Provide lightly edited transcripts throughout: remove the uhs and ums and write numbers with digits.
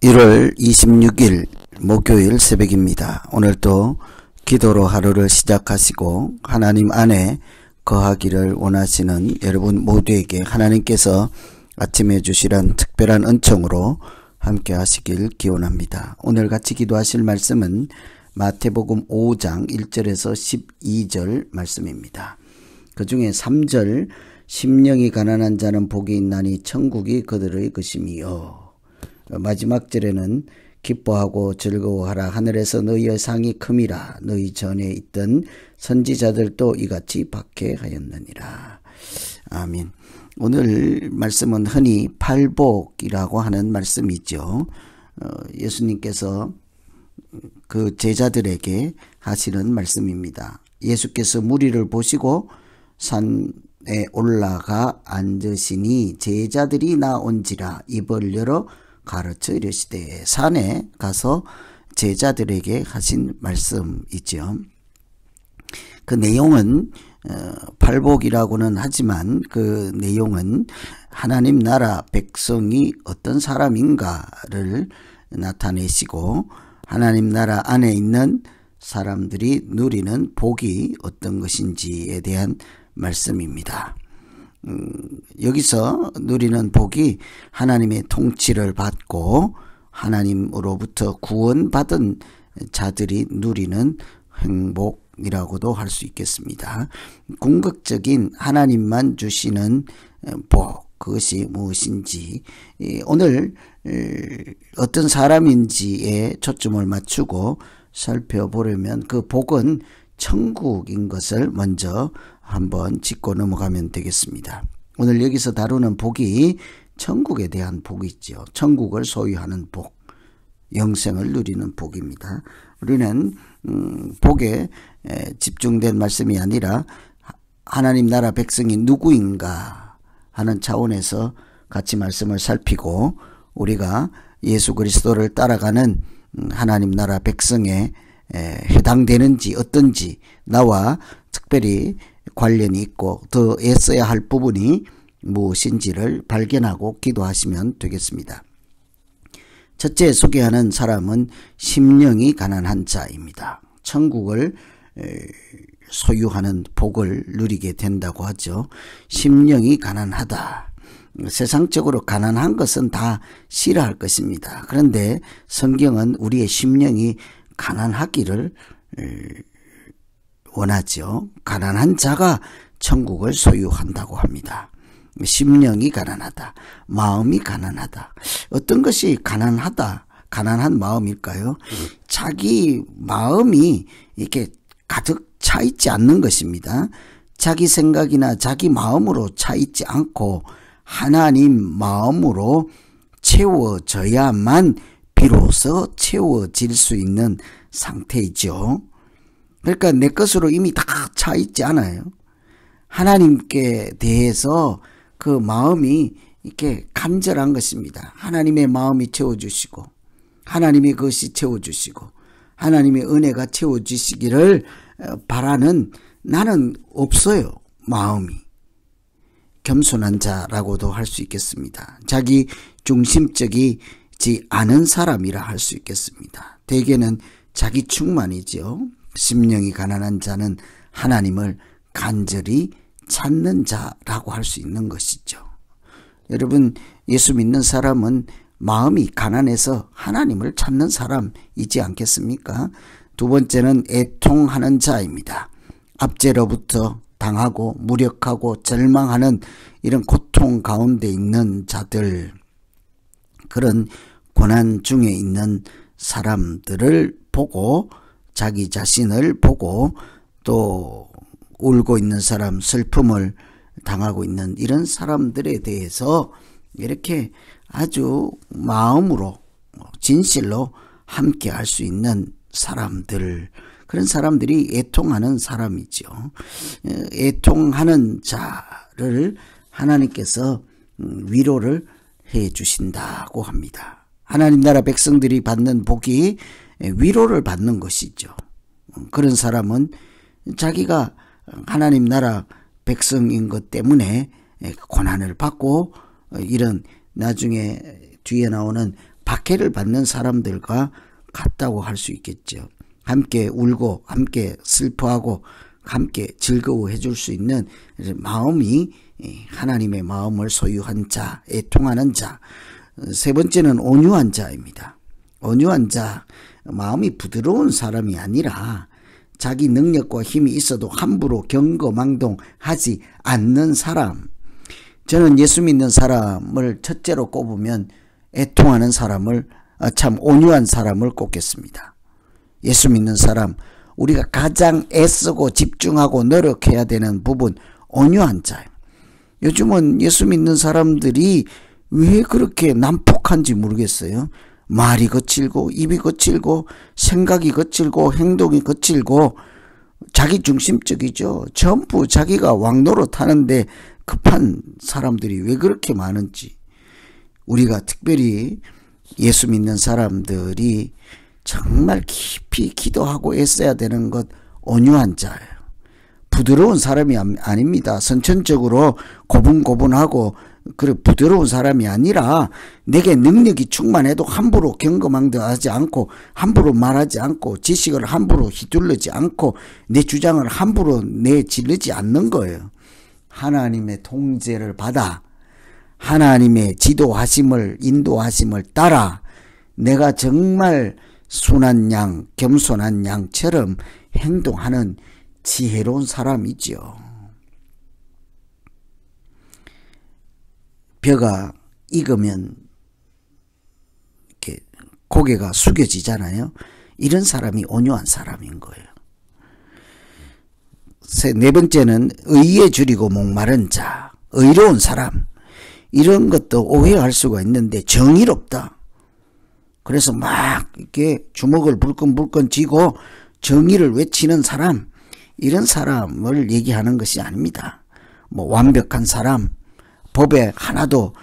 1월 26일 목요일 새벽입니다. 오늘도 기도로 하루를 시작하시고 하나님 안에 거하기를 원하시는 여러분 모두에게 하나님께서 아침에 주시란 특별한 은총으로 함께 하시길 기원합니다. 오늘 같이 기도하실 말씀은 마태복음 5장 1절에서 12절 말씀입니다. 그 중에 3절 심령이 가난한 자는 복이 있나니 천국이 그들의 것임이요. 마지막 절에는 기뻐하고 즐거워하라 하늘에서 너희의 상이 큼이라 너희 전에 있던 선지자들도 이같이 박해하였느니라. 아멘. 오늘 말씀은 흔히 팔복이라고 하는 말씀이죠. 예수님께서 그 제자들에게 하시는 말씀입니다. 예수께서 무리를 보시고 산에 올라가 앉으시니 제자들이 나온지라 입을 열어 가르쳐 이르시되. 산에 가서 제자들에게 하신 말씀이죠. 그 내용은 팔복이라고는 하지만 그 내용은 하나님 나라 백성이 어떤 사람인가를 나타내시고 하나님 나라 안에 있는 사람들이 누리는 복이 어떤 것인지에 대한 말씀입니다. 여기서 누리는 복이 하나님의 통치를 받고 하나님으로부터 구원받은 자들이 누리는 행복이라고도 할 수 있겠습니다. 궁극적인 하나님만 주시는 복, 그것이 무엇인지 오늘 어떤 사람인지에 초점을 맞추고 살펴보려면 그 복은 천국인 것을 먼저 한번 짚고 넘어가면 되겠습니다. 오늘 여기서 다루는 복이 천국에 대한 복이죠. 천국을 소유하는 복, 영생을 누리는 복입니다. 우리는 복에 집중된 말씀이 아니라 하나님 나라 백성이 누구인가 하는 차원에서 같이 말씀을 살피고 우리가 예수 그리스도를 따라가는 하나님 나라 백성에 해당되는지 어떤지 나와 특별히 관련이 있고 더 애써야 할 부분이 무엇인지를 발견하고 기도하시면 되겠습니다. 첫째 소개하는 사람은 심령이 가난한 자입니다. 천국을 소유하는 복을 누리게 된다고 하죠. 심령이 가난하다. 세상적으로 가난한 것은 다 싫어할 것입니다. 그런데 성경은 우리의 심령이 가난하기를 원하죠. 가난한 자가 천국을 소유한다고 합니다. 심령이 가난하다. 마음이 가난하다. 어떤 것이 가난하다, 가난한 마음일까요? 자기 마음이 이렇게 가득 차 있지 않는 것입니다. 자기 생각이나 자기 마음으로 차 있지 않고 하나님 마음으로 채워져야만 비로소 채워질 수 있는 상태이죠. 그러니까 내 것으로 이미 다 차 있지 않아요. 하나님께 대해서 그 마음이 이렇게 간절한 것입니다. 하나님의 마음이 채워주시고 하나님의 것이 채워주시고 하나님의 은혜가 채워주시기를 바라는 나는 없어요. 마음이. 겸손한 자라고도 할 수 있겠습니다. 자기 중심적이지 않은 사람이라 할 수 있겠습니다. 대개는 자기 충만이죠. 심령이 가난한 자는 하나님을 간절히 찾는 자라고 할 수 있는 것이죠. 여러분, 예수 믿는 사람은 마음이 가난해서 하나님을 찾는 사람이지 않겠습니까? 두 번째는 애통하는 자입니다. 압제로부터 당하고 무력하고 절망하는 이런 고통 가운데 있는 자들, 그런 고난 중에 있는 사람들을 보고 자기 자신을 보고 또 울고 있는 사람, 슬픔을 당하고 있는 이런 사람들에 대해서 이렇게 아주 마음으로 진실로 함께 할 수 있는 사람들, 그런 사람들이 애통하는 사람이죠. 애통하는 자를 하나님께서 위로를 해 주신다고 합니다. 하나님 나라 백성들이 받는 복이 위로를 받는 것이죠. 그런 사람은 자기가 하나님 나라 백성인 것 때문에 고난을 받고 이런 나중에 뒤에 나오는 박해를 받는 사람들과 같다고 할 수 있겠죠. 함께 울고 함께 슬퍼하고 함께 즐거워해 줄 수 있는 마음이 하나님의 마음을 소유한 자, 애통하는 자. 세 번째는 온유한 자입니다. 온유한 자, 마음이 부드러운 사람이 아니라 자기 능력과 힘이 있어도 함부로 경거망동하지 않는 사람. 저는 예수 믿는 사람을 첫째로 꼽으면 애통하는 사람을, 참 온유한 사람을 꼽겠습니다. 예수 믿는 사람, 우리가 가장 애쓰고 집중하고 노력해야 되는 부분, 온유한 자예요. 요즘은 예수 믿는 사람들이 왜 그렇게 난폭한지 모르겠어요. 말이 거칠고 입이 거칠고 생각이 거칠고 행동이 거칠고 자기중심적이죠. 전부 자기가 왕노릇 하는데 급한 사람들이 왜 그렇게 많은지. 우리가 특별히 예수 믿는 사람들이 정말 깊이 기도하고 애써야 되는 것, 온유한 자예요. 부드러운 사람이 아닙니다. 선천적으로 고분고분하고 그래 부드러운 사람이 아니라 내게 능력이 충만해도 함부로 경거망동하지 않고 함부로 말하지 않고 지식을 함부로 휘둘르지 않고 내 주장을 함부로 내지르지 않는 거예요. 하나님의 통제를 받아 하나님의 지도하심을 인도하심을 따라 내가 정말 순한 양, 겸손한 양처럼 행동하는 지혜로운 사람이죠. 벼가 익으면 이렇게 고개가 숙여지잖아요. 이런 사람이 온유한 사람인 거예요. 네 번째는 의에 줄이고 목마른 자, 의로운 사람. 이런 것도 오해할 수가 있는데 정의롭다. 그래서 막 이렇게 주먹을 불끈불끈 쥐고 정의를 외치는 사람, 이런 사람을 얘기하는 것이 아닙니다. 뭐 완벽한 사람, 법에 하나도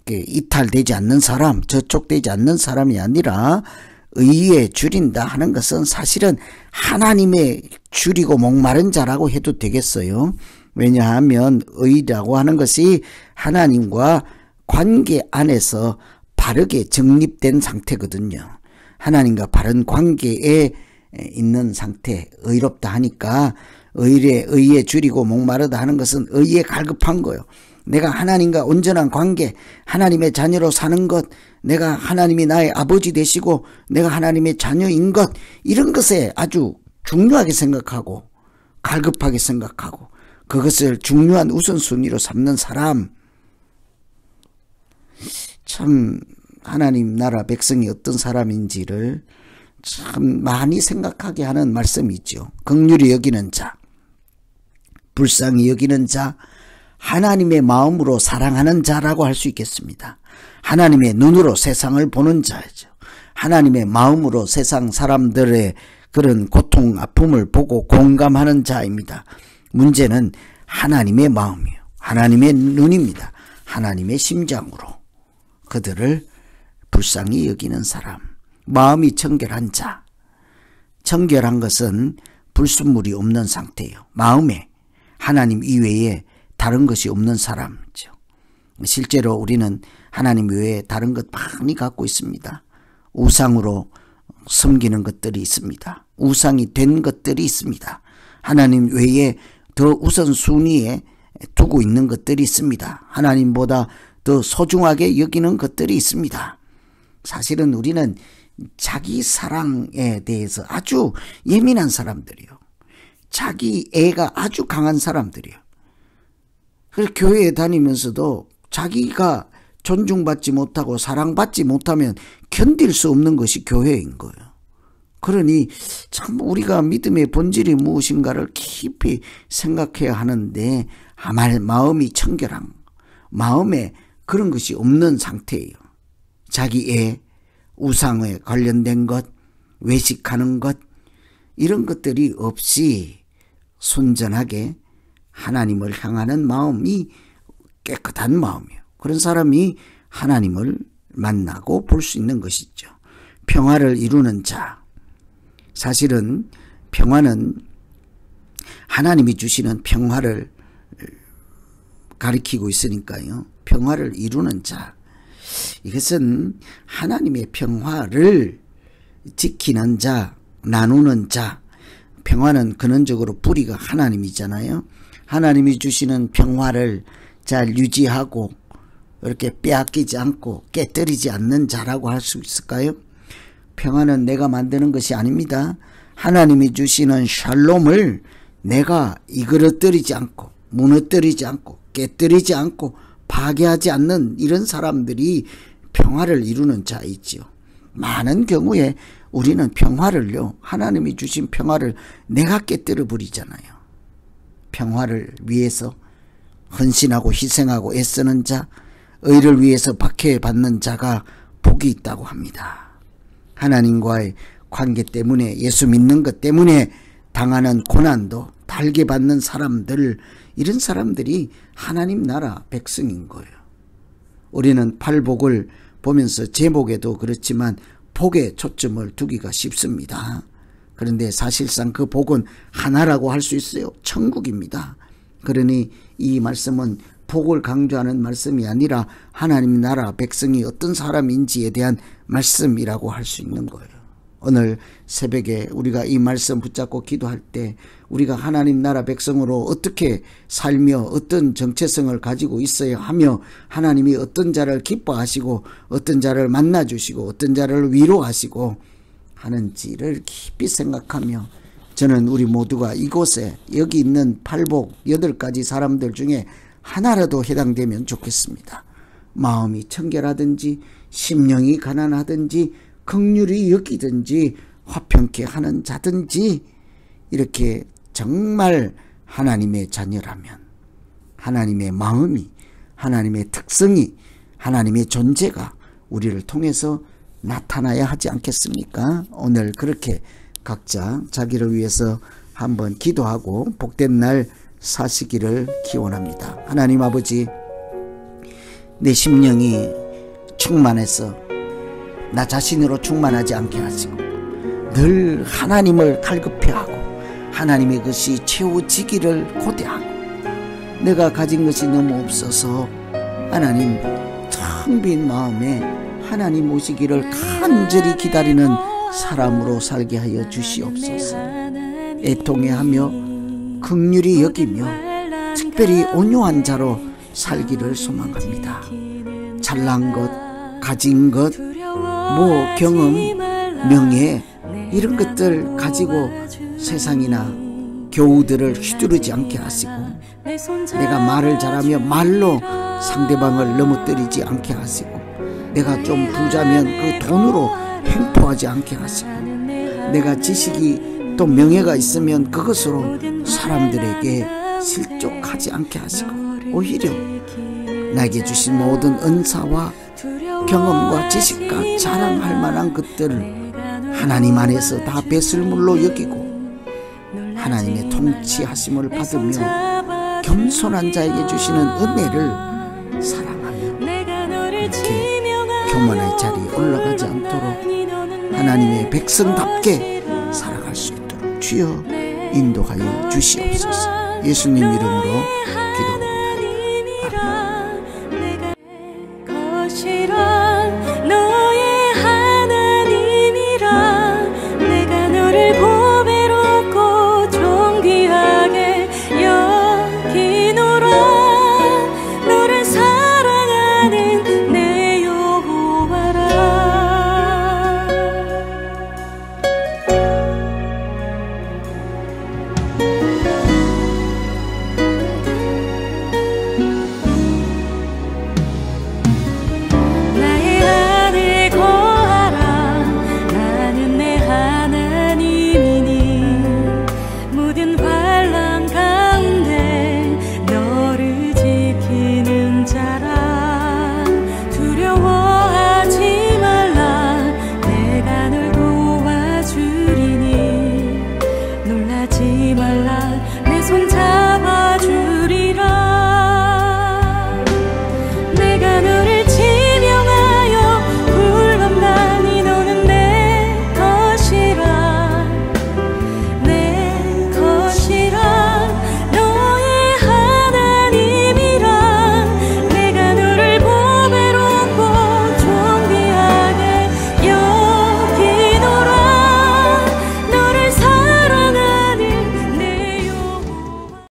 이탈되지 않는 사람, 저촉되지 않는 사람이 아니라 의에 줄인다 하는 것은 사실은 하나님의 줄이고 목마른 자라고 해도 되겠어요. 왜냐하면 의라고 하는 것이 하나님과 관계 안에서 바르게 정립된 상태거든요. 하나님과 바른 관계에 있는 상태, 의롭다 하니까 의에 줄이고 목마르다 하는 것은 의에 갈급한 거예요. 내가 하나님과 온전한 관계, 하나님의 자녀로 사는 것, 내가 하나님이 나의 아버지 되시고 내가 하나님의 자녀인 것, 이런 것에 아주 중요하게 생각하고 갈급하게 생각하고 그것을 중요한 우선순위로 삼는 사람. 참 하나님 나라 백성이 어떤 사람인지를 참 많이 생각하게 하는 말씀이죠. 긍휼히 여기는 자, 불쌍히 여기는 자, 하나님의 마음으로 사랑하는 자라고 할 수 있겠습니다. 하나님의 눈으로 세상을 보는 자죠. 하나님의 마음으로 세상 사람들의 그런 고통, 아픔을 보고 공감하는 자입니다. 문제는 하나님의 마음이요, 하나님의 눈입니다. 하나님의 심장으로 그들을 불쌍히 여기는 사람, 마음이 청결한 자. 청결한 것은 불순물이 없는 상태예요. 마음에 하나님 이외에 다른 것이 없는 사람이죠. 실제로 우리는 하나님 외에 다른 것 많이 갖고 있습니다. 우상으로 섬기는 것들이 있습니다. 우상이 된 것들이 있습니다. 하나님 외에 더 우선순위에 두고 있는 것들이 있습니다. 하나님보다 더 소중하게 여기는 것들이 있습니다. 사실은 우리는 자기 사랑에 대해서 아주 예민한 사람들이요. 자기 애가 아주 강한 사람들이요. 그래서 교회에 다니면서도 자기가 존중받지 못하고 사랑받지 못하면 견딜 수 없는 것이 교회인 거예요. 그러니 참 우리가 믿음의 본질이 무엇인가를 깊이 생각해야 하는데 마음이 청결한, 마음에 그런 것이 없는 상태예요. 자기의 우상에 관련된 것, 외식하는 것, 이런 것들이 없이 순전하게 하나님을 향하는 마음이 깨끗한 마음이에요. 그런 사람이 하나님을 만나고 볼 수 있는 것이죠. 평화를 이루는 자. 사실은 평화는 하나님이 주시는 평화를 가리키고 있으니까요. 평화를 이루는 자. 이것은 하나님의 평화를 지키는 자, 나누는 자. 평화는 근원적으로 뿌리가 하나님이잖아요. 하나님이 주시는 평화를 잘 유지하고 이렇게 빼앗기지 않고 깨뜨리지 않는 자라고 할 수 있을까요? 평화는 내가 만드는 것이 아닙니다. 하나님이 주시는 샬롬을 내가 이그러뜨리지 않고 무너뜨리지 않고 깨뜨리지 않고 파괴하지 않는 이런 사람들이 평화를 이루는 자이지요. 많은 경우에 우리는 평화를요, 하나님이 주신 평화를 내가 깨뜨려 버리잖아요. 평화를 위해서 헌신하고 희생하고 애쓰는 자, 의를 위해서 박해받는 자가 복이 있다고 합니다. 하나님과의 관계 때문에, 예수 믿는 것 때문에 당하는 고난도 달게 받는 사람들, 이런 사람들이 하나님 나라 백성인 거예요. 우리는 팔복을 보면서 제목에도 그렇지만 복에 초점을 두기가 쉽습니다. 그런데 사실상 그 복은 하나라고 할 수 있어요. 천국입니다. 그러니 이 말씀은 복을 강조하는 말씀이 아니라 하나님 나라 백성이 어떤 사람인지에 대한 말씀이라고 할 수 있는 거예요. 오늘 새벽에 우리가 이 말씀 붙잡고 기도할 때 우리가 하나님 나라 백성으로 어떻게 살며 어떤 정체성을 가지고 있어야 하며 하나님이 어떤 자를 기뻐하시고 어떤 자를 만나주시고 어떤 자를 위로하시고 하는지를 깊이 생각하며 저는 우리 모두가 이곳에 여기 있는 팔복 8가지 사람들 중에 하나라도 해당되면 좋겠습니다. 마음이 청결하든지 심령이 가난하든지 긍휼히 여기든지 화평케 하는 자든지 이렇게 정말 하나님의 자녀라면 하나님의 마음이 하나님의 특성이 하나님의 존재가 우리를 통해서 나타나야 하지 않겠습니까? 오늘 그렇게 각자 자기를 위해서 한번 기도하고 복된 날 사시기를 기원합니다. 하나님 아버지, 내 심령이 충만해서 나 자신으로 충만하지 않게 하시고 늘 하나님을 갈급해하고 하나님의 것이 채워지기를 고대하고 내가 가진 것이 너무 없어서 하나님 텅 빈 마음에 하나님 오시기를 간절히 기다리는 사람으로 살게 하여 주시옵소서. 애통해하며 긍휼히 여기며 특별히 온유한 자로 살기를 소망합니다. 잘난 것, 가진 것, 경험, 명예 이런 것들 가지고 세상이나 교우들을 휘두르지 않게 하시고 내가 말을 잘하며 말로 상대방을 넘어뜨리지 않게 하시고 내가 좀 부자면 그 돈으로 횡포하지 않게 하시고 내가 지식이 또 명예가 있으면 그것으로 사람들에게 실족하지 않게 하시고 오히려 나에게 주신 모든 은사와 경험과 지식과 자랑할 만한 것들을 하나님 안에서 다 배설물로 여기고 하나님의 통치하심을 받으며 겸손한 자에게 주시는 은혜를 사랑하며 이렇게 교만의 자리에 올라가지 않도록 하나님의 백성답게 살아갈 수 있도록 주여 인도하여 주시옵소서. 예수님 이름으로